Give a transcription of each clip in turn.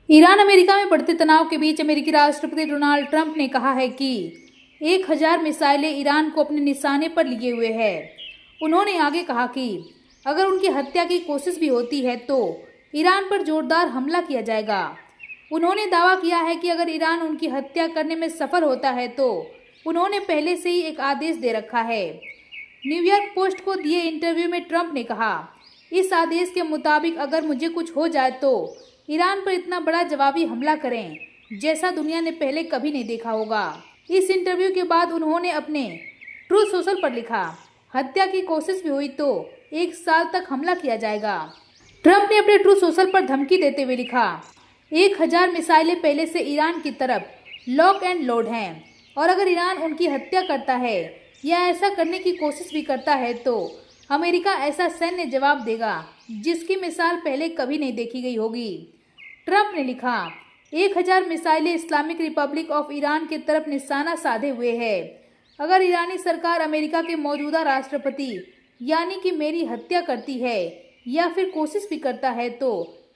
Iran America में बढ़ते तनाव के बीच अमेरिकी राष्ट्रपति डोनाल्ड ट्रंप ने कहा है कि 1000 मिसाइलें ईरान को अपने निशाने पर लिए हुए है। उन्होंने आगे कहा कि अगर उनकी हत्या की कोशिश भी होती है तो ईरान पर जोरदार हमला किया जाएगा। उन्होंने दावा किया है कि अगर ईरान उनकी हत्या करने में सफल होता है तो उन्होंने पहले से ही एक आदेश दे रखा है। न्यूयॉर्क पोस्ट को दिए इंटरव्यू में ट्रंप ने कहा, इस आदेश के मुताबिक अगर मुझे कुछ हो जाए तो ईरान पर इतना बड़ा जवाबी हमला करें जैसा दुनिया ने पहले कभी नहीं देखा होगा। इस इंटरव्यू के बाद उन्होंने अपने ट्रूथ सोशल पर लिखा, हत्या की कोशिश भी हुई तो 1 साल तक हमला किया जाएगा। ट्रंप ने अपने ट्रूथ सोशल पर धमकी देते हुए लिखा, 1000 मिसाइलें पहले से ईरान की तरफ लॉक एंड लोड हैं और अगर ईरान उनकी हत्या करता है या ऐसा करने की कोशिश भी करता है तो अमेरिका ऐसा सैन्य जवाब देगा जिसकी मिसाल पहले कभी नहीं देखी गई होगी। ट्रंप ने लिखा, 1000 मिसाइलें इस्लामिक रिपब्लिक ऑफ ईरान की तरफ निशाना साधे हुए है। अगर ईरानी सरकार अमेरिका के मौजूदा राष्ट्रपति यानी कि मेरी हत्या करती है या फिर कोशिश भी करता है तो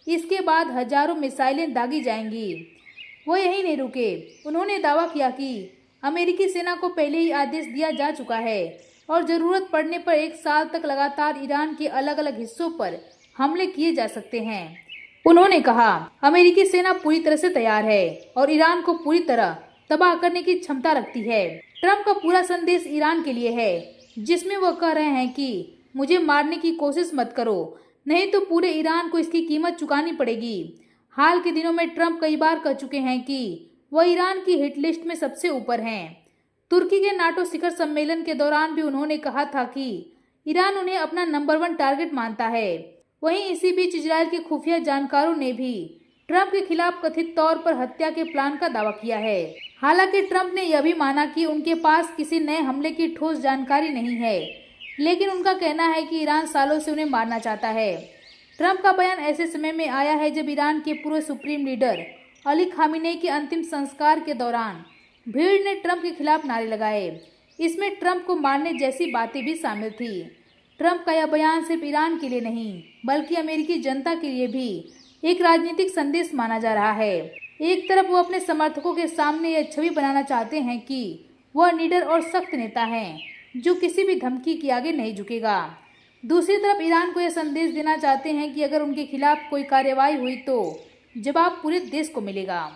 इसके बाद हजारों मिसाइलें दागी जाएंगी। वो यही नहीं रुके। उन्होंने दावा किया कि अमेरिकी सेना को पहले ही आदेश दिया जा चुका है और ज़रूरत पड़ने पर 1 साल तक लगातार ईरान के अलग अलग हिस्सों पर हमले किए जा सकते हैं। उन्होंने कहा, अमेरिकी सेना पूरी तरह से तैयार है और ईरान को पूरी तरह तबाह करने की क्षमता रखती है। ट्रंप का पूरा संदेश ईरान के लिए है जिसमें वह कह रहे हैं कि मुझे मारने की कोशिश मत करो, नहीं तो पूरे ईरान को इसकी कीमत चुकानी पड़ेगी। हाल के दिनों में ट्रंप कई बार कह चुके हैं कि वह ईरान की हिट लिस्ट में सबसे ऊपर हैं। तुर्की के नाटो शिखर सम्मेलन के दौरान भी उन्होंने कहा था कि ईरान उन्हें अपना नंबर 1 टारगेट मानता है। वहीं इसी बीच इजरायल के खुफिया जानकारों ने भी ट्रंप के खिलाफ कथित तौर पर हत्या के प्लान का दावा किया है। हालांकि ट्रंप ने यह भी माना कि उनके पास किसी नए हमले की ठोस जानकारी नहीं है, लेकिन उनका कहना है कि ईरान सालों से उन्हें मारना चाहता है। ट्रंप का बयान ऐसे समय में आया है जब ईरान के पूर्व सुप्रीम लीडर अली खामेनेई के अंतिम संस्कार के दौरान भीड़ ने ट्रंप के खिलाफ नारे लगाए। इसमें ट्रंप को मारने जैसी बातें भी शामिल थी। ट्रंप का यह बयान सिर्फ ईरान के लिए नहीं बल्कि अमेरिकी जनता के लिए भी एक राजनीतिक संदेश माना जा रहा है। एक तरफ वो अपने समर्थकों के सामने यह छवि बनाना चाहते हैं कि वह निडर और सख्त नेता हैं जो किसी भी धमकी के आगे नहीं झुकेगा। दूसरी तरफ ईरान को यह संदेश देना चाहते हैं कि अगर उनके खिलाफ कोई कार्रवाई हुई तो जवाब पूरे देश को मिलेगा।